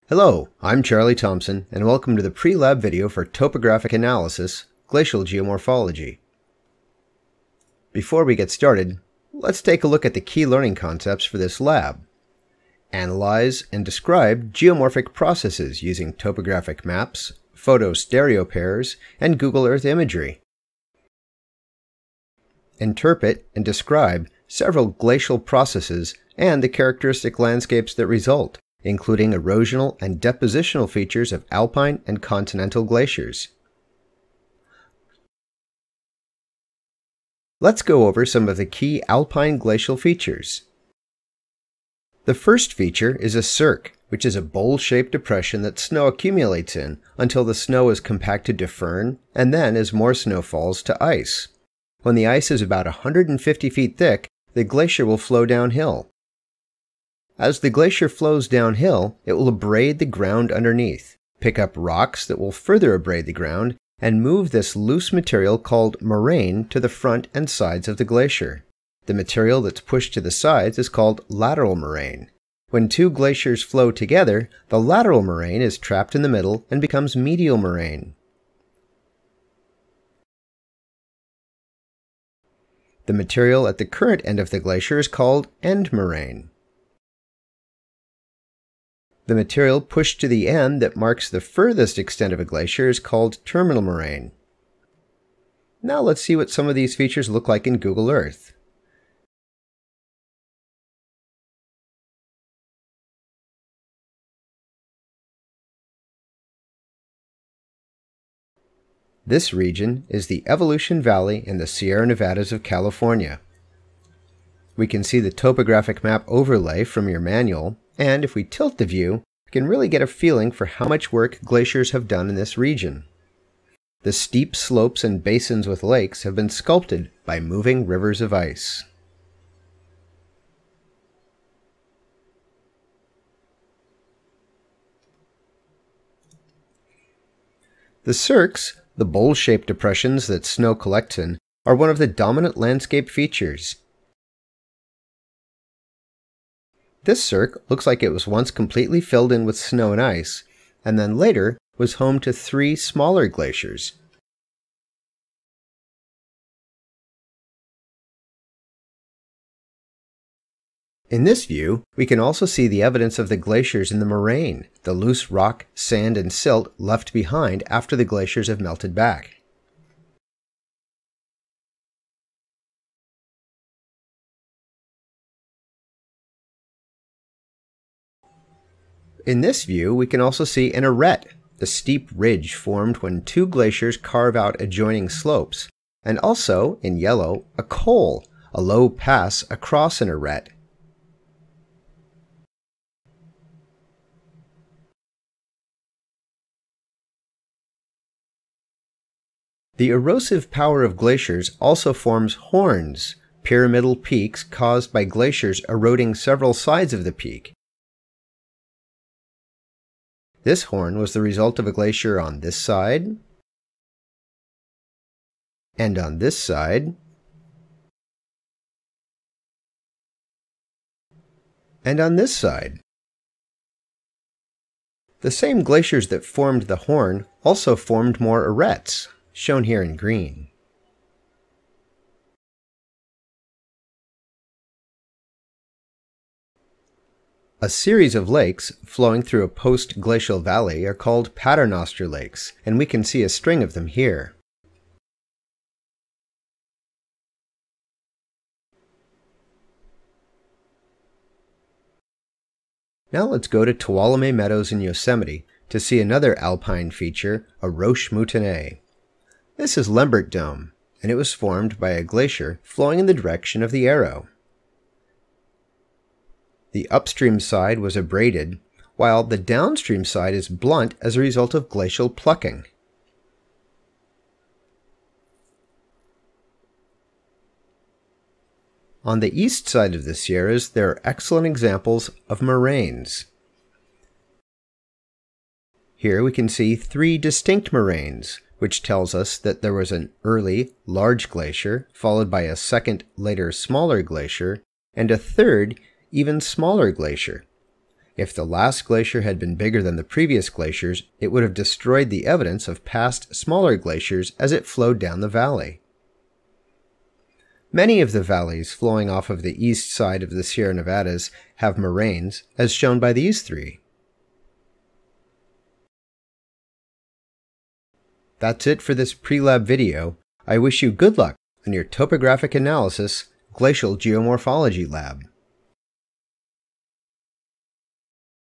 Hello, I'm Charlie Thompson, and welcome to the pre-lab video for Topographic Analysis, Glacial Geomorphology. Before we get started, let's take a look at the key learning concepts for this lab. Analyze and describe geomorphic processes using topographic maps, photo stereo pairs, and Google Earth imagery. Interpret and describe several glacial processes and the characteristic landscapes that result, including erosional and depositional features of alpine and continental glaciers. Let's go over some of the key alpine glacial features. The first feature is a cirque, which is a bowl-shaped depression that snow accumulates in until the snow is compacted to firn, and then as more snow falls to ice. When the ice is about 150 feet thick, the glacier will flow downhill. As the glacier flows downhill, it will abrade the ground underneath, pick up rocks that will further abrade the ground, and move this loose material called moraine to the front and sides of the glacier. The material that's pushed to the sides is called lateral moraine. When two glaciers flow together, the lateral moraine is trapped in the middle and becomes medial moraine. The material at the current end of the glacier is called end moraine. The material pushed to the end that marks the furthest extent of a glacier is called terminal moraine. Now let's see what some of these features look like in Google Earth. This region is the Evolution Valley in the Sierra Nevadas of California. We can see the topographic map overlay from your manual, and if we tilt the view, we can really get a feeling for how much work glaciers have done in this region. The steep slopes and basins with lakes have been sculpted by moving rivers of ice. The cirques, the bowl-shaped depressions that snow collects in, are one of the dominant landscape features. This cirque looks like it was once completely filled in with snow and ice, and then later was home to 3 smaller glaciers. In this view, we can also see the evidence of the glaciers in the moraine, the loose rock, sand, and silt left behind after the glaciers have melted back. In this view, we can also see an arête, the steep ridge formed when 2 glaciers carve out adjoining slopes, and also, in yellow, a col, a low pass across an arête. The erosive power of glaciers also forms horns, pyramidal peaks caused by glaciers eroding several sides of the peak. This horn was the result of a glacier on this side, and on this side, and on this side. The same glaciers that formed the horn also formed more arêtes, shown here in green. A series of lakes flowing through a post-glacial valley are called paternoster lakes, and we can see a string of them here. Now let's go to Tuolumne Meadows in Yosemite to see another alpine feature, a roche moutonnées. This is Lembert Dome, and it was formed by a glacier flowing in the direction of the arrow. The upstream side was abraded, while the downstream side is blunt as a result of glacial plucking. On the east side of the Sierras, there are excellent examples of moraines. Here we can see 3 distinct moraines, which tells us that there was an early, large glacier, followed by a second, later smaller glacier, and a third, even smaller glacier. If the last glacier had been bigger than the previous glaciers, it would have destroyed the evidence of past smaller glaciers as it flowed down the valley. Many of the valleys flowing off of the east side of the Sierra Nevadas have moraines, as shown by these three. That's it for this pre-lab video. I wish you good luck on your topographic analysis glacial geomorphology lab.